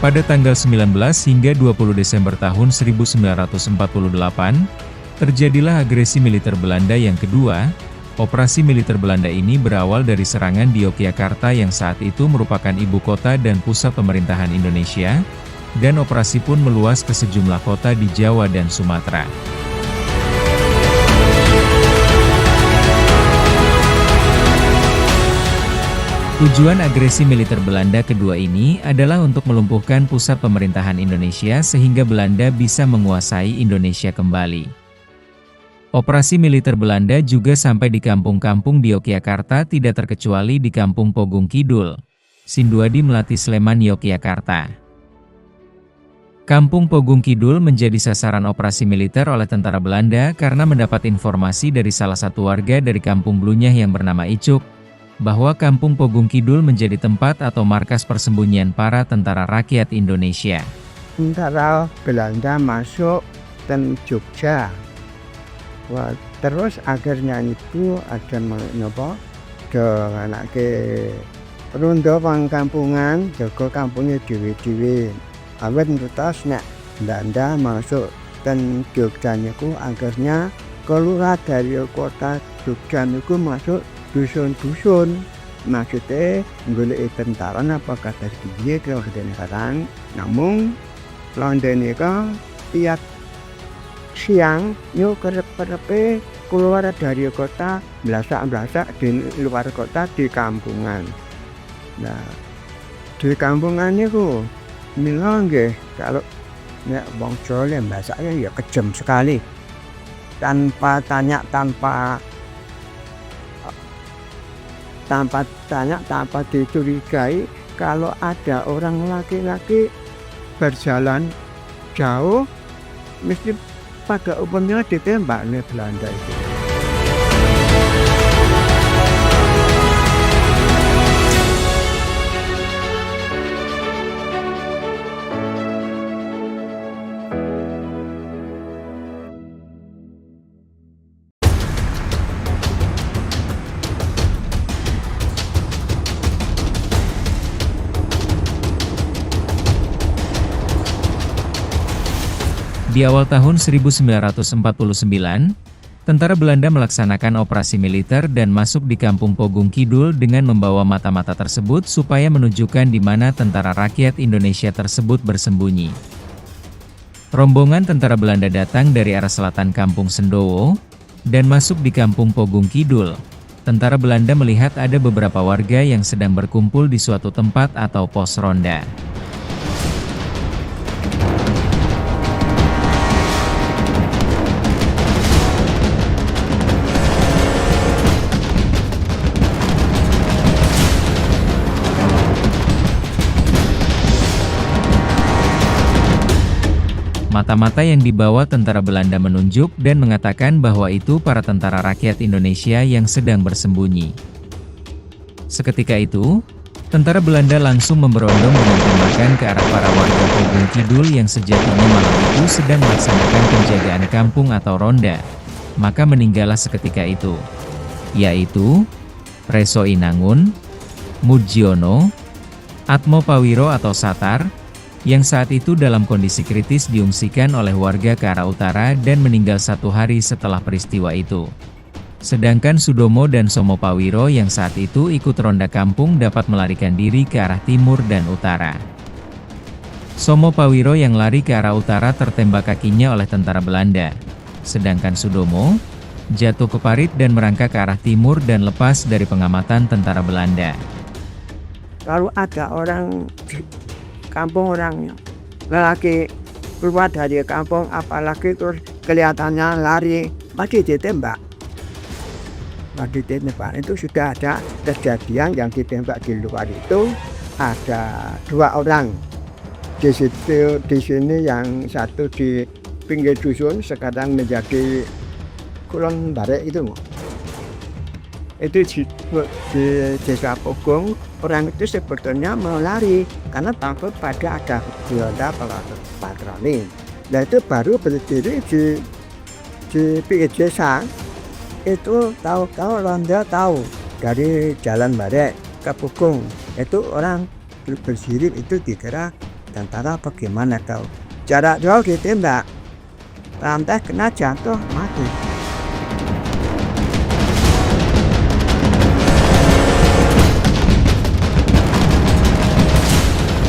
Pada tanggal 19 hingga 20 Desember tahun 1948, terjadilah agresi militer Belanda yang kedua. Operasi militer Belanda ini berawal dari serangan di Yogyakarta yang saat itu merupakan ibu kota dan pusat pemerintahan Indonesia, dan operasi pun meluas ke sejumlah kota di Jawa dan Sumatera. Tujuan agresi militer Belanda kedua ini adalah untuk melumpuhkan pusat pemerintahan Indonesia sehingga Belanda bisa menguasai Indonesia kembali. Operasi militer Belanda juga sampai di kampung-kampung di Yogyakarta, tidak terkecuali di Kampung Pogung Kidul, Sinduadi, Melati, Sleman, Yogyakarta. Kampung Pogung Kidul menjadi sasaran operasi militer oleh tentara Belanda karena mendapat informasi dari salah satu warga dari Kampung Blunyah yang bernama Icuk, bahwa Kampung Pogung Kidul menjadi tempat atau markas persembunyian para tentara rakyat Indonesia. Tentara Belanda masuk ke Jogja. Wah, terus akhirnya itu ada anak ke rondo pangkampungan jaga kampungnya dewi-dewi. Awet ngertos nek Belanda masuk dan Jogja niku akhirnya keluar dari kota Jogja niku masuk dusun-dusun. Maksudnya golek tentara apa kata dia kalau kedengaran. Namun Belanda nika tiap siang yuk kerep-kerepe keluar dari kota, belasak-belasak di luar kota di kampungan. Nah, di kampungan itu mila nggih kalau nek wong Jawa bahasanya ya kejam sekali. Tanpa tanya, tanpa tanya, tanpa dicurigai, kalau ada orang laki-laki berjalan jauh mesti pada umumnya ditembak oleh Belanda itu. Di awal tahun 1949, tentara Belanda melaksanakan operasi militer dan masuk di Kampung Pogung Kidul dengan membawa mata-mata tersebut supaya menunjukkan di mana tentara rakyat Indonesia tersebut bersembunyi. Rombongan tentara Belanda datang dari arah selatan Kampung Sendowo dan masuk di Kampung Pogung Kidul. Tentara Belanda melihat ada beberapa warga yang sedang berkumpul di suatu tempat atau pos ronda. Mata-mata yang dibawa tentara Belanda menunjuk dan mengatakan bahwa itu para tentara rakyat Indonesia yang sedang bersembunyi. Seketika itu, tentara Belanda langsung memberondong dengan tembakan ke arah para warga Pogung Kidul yang sejatinya malam itu sedang melaksanakan penjagaan kampung atau ronda. Maka meninggallah seketika itu, yaitu Reso Inangun, Mujiono, Atmo Pawiro atau Satar, yang saat itu dalam kondisi kritis diungsikan oleh warga ke arah utara dan meninggal 1 hari setelah peristiwa itu. Sedangkan Sudomo dan Somo Pawiro yang saat itu ikut ronda kampung dapat melarikan diri ke arah timur dan utara. Somo Pawiro yang lari ke arah utara tertembak kakinya oleh tentara Belanda. Sedangkan Sudomo jatuh ke parit dan merangkak ke arah timur dan lepas dari pengamatan tentara Belanda. Kalau ada orang kampung orangnya lelaki keluar dari kampung, apalagi terus kelihatannya lari, pasti ditembak. Itu sudah ada kejadian yang ditembak di luar itu ada 2 orang di situ, di sini yang satu di pinggir dusun sekarang menjadi Kulon Barek itu di desa Pogung. Orang itu sebetulnya mau lari karena takut pada ada Belanda patroli. Nah itu baru berdiri di pinggir desa. Itu tahu Belanda tahu dari Jalan Barek ke Pogung. Itu orang berdiri itu dikira tentara bagaimana tahu. Jarak jauh ditembak, lantas kena jatuh mati.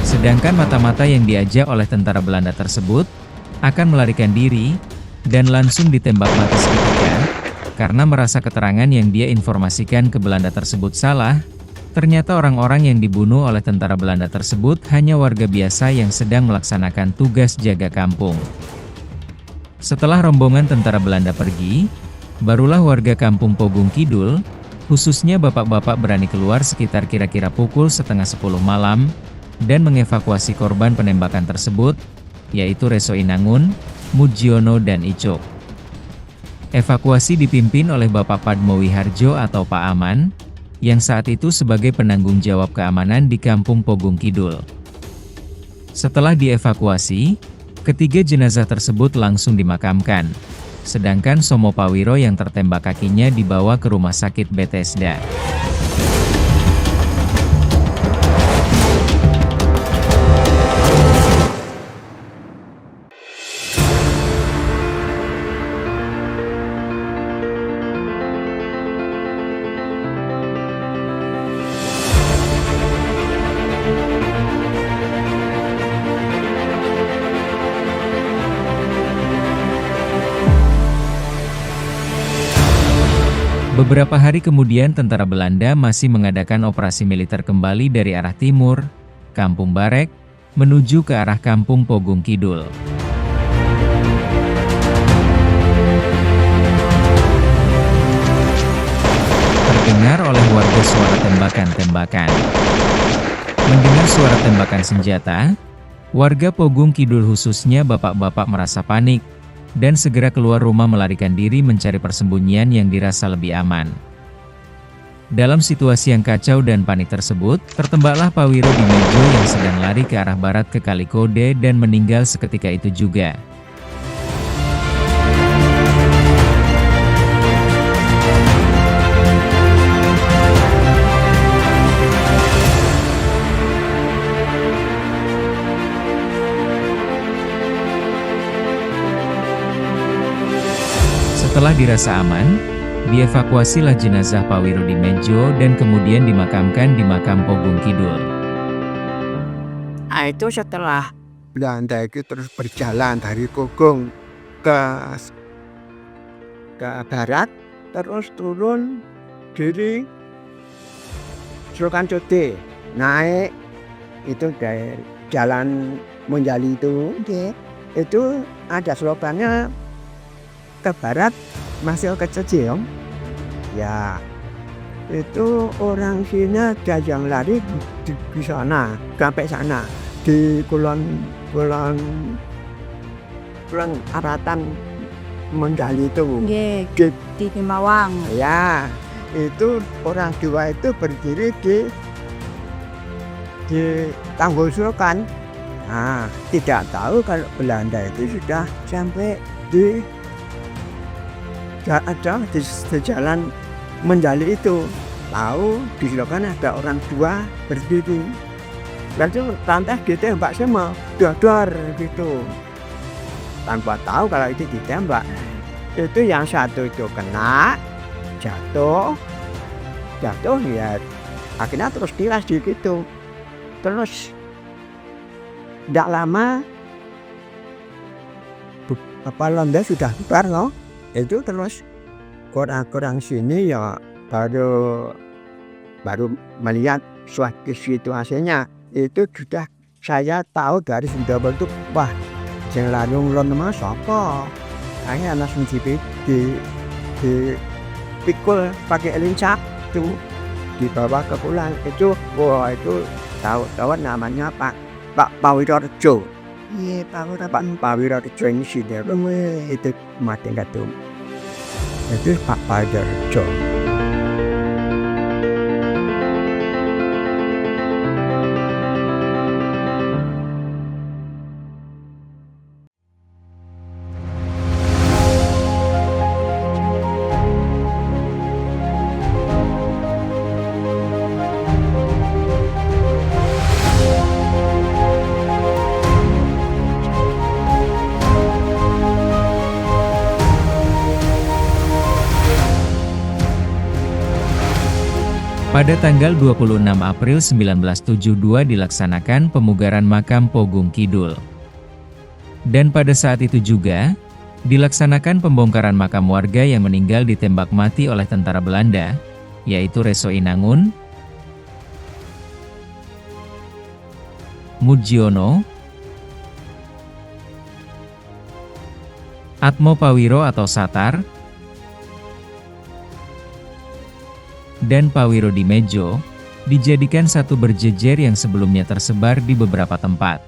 Sedangkan mata-mata yang diajak oleh tentara Belanda tersebut akan melarikan diri dan langsung ditembak mati seketika karena merasa keterangan yang dia informasikan ke Belanda tersebut salah. Ternyata orang-orang yang dibunuh oleh tentara Belanda tersebut hanya warga biasa yang sedang melaksanakan tugas jaga kampung. Setelah rombongan tentara Belanda pergi, barulah warga kampung Pogung Kidul, khususnya bapak-bapak berani keluar sekitar kira-kira pukul 9:30 malam, dan mengevakuasi korban penembakan tersebut, yaitu Reso Inangun, Mujiono dan Icuk. Evakuasi dipimpin oleh Bapak Padmo Wiharjo atau Pak Aman, yang saat itu sebagai penanggung jawab keamanan di kampung Pogung Kidul. Setelah dievakuasi, ketiga jenazah tersebut langsung dimakamkan, sedangkan Somo Pawiro yang tertembak kakinya dibawa ke rumah sakit Bethesda. Beberapa hari kemudian tentara Belanda masih mengadakan operasi militer kembali dari arah timur, Kampung Barek, menuju ke arah Kampung Pogung Kidul. Terdengar oleh warga suara tembakan-tembakan. Mendengar suara tembakan senjata, warga Pogung Kidul khususnya bapak-bapak merasa panik, dan segera keluar rumah melarikan diri mencari persembunyian yang dirasa lebih aman. Dalam situasi yang kacau dan panik tersebut, tertembaklah Pawiro di Mejo yang sedang lari ke arah barat ke Kalikode dan meninggal seketika itu juga. Setelah dirasa aman, dievakuasilah jenazah Pawiro di Mejo dan kemudian dimakamkan di makam Pogung Kidul. Nah, itu setelah Belanda itu terus berjalan dari Pogung ke barat, terus turun dari Sukan Cote, naik itu dari jalan Monjali itu ada slogannya ke barat masih ke Cejong. Ya, itu orang Cina ada yang lari di sana, sampai sana di kulon Aratan Monjali itu. Di Mawang. Ya, itu orang dua itu berdiri di Tanggul Sukan. Nah, tidak tahu kalau Belanda itu sudah sampai di jalan Monjali itu. Tahu di silokan ada orang dua berdiri. Lalu lantas ditembak semua, dor gitu. Tanpa tahu kalau itu ditembak. Itu yang satu itu kena, jatuh ya. Akhirnya terus tilas gitu. Terus tidak lama Belanda sudah bubar loh. Itu terus orang-orang sini ya baru melihat suatu situasinya. Itu sudah saya tahu dari sudah bentuk, wah yang larung lon sapa. Akhirnya langsung dipikul pakai lincah itu dibawa ke pulang. Itu wah itu tahu namanya Pak Pawirorejo. Iya, Pak Pawirorejo ini sini itu mati gatum. Itu Pak Pawirorejo. Pada tanggal 26 April 1972 dilaksanakan pemugaran makam Pogung Kidul. Dan pada saat itu juga, dilaksanakan pembongkaran makam warga yang meninggal ditembak mati oleh tentara Belanda, yaitu Reso Inangun, Mujiono, Atmo Pawiro atau Satar, dan Pawiro Dimejo, dijadikan satu berjejer yang sebelumnya tersebar di beberapa tempat.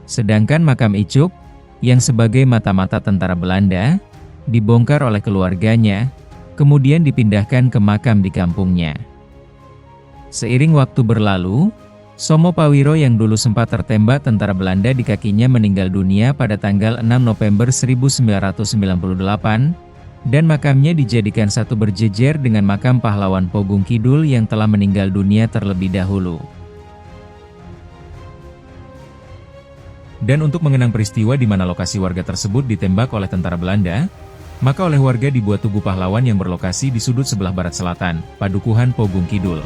Sedangkan makam Icuk, yang sebagai mata-mata tentara Belanda, dibongkar oleh keluarganya, kemudian dipindahkan ke makam di kampungnya. Seiring waktu berlalu, Somo Pawiro yang dulu sempat tertembak tentara Belanda di kakinya meninggal dunia pada tanggal 6 November 1998, dan makamnya dijadikan satu berjejer dengan makam pahlawan Pogung Kidul yang telah meninggal dunia terlebih dahulu. Dan untuk mengenang peristiwa di mana lokasi warga tersebut ditembak oleh tentara Belanda, maka oleh warga dibuat tugu pahlawan yang berlokasi di sudut sebelah barat selatan, Padukuhan Pogung Kidul.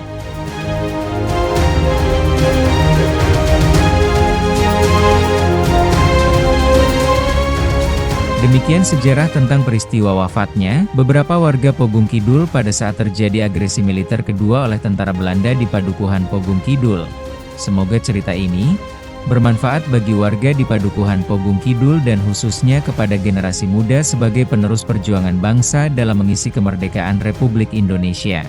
Demikian sejarah tentang peristiwa wafatnya beberapa warga Pogung Kidul pada saat terjadi agresi militer kedua oleh tentara Belanda di Padukuhan Pogung Kidul. Semoga cerita ini bermanfaat bagi warga di Padukuhan Pogung Kidul dan khususnya kepada generasi muda sebagai penerus perjuangan bangsa dalam mengisi kemerdekaan Republik Indonesia.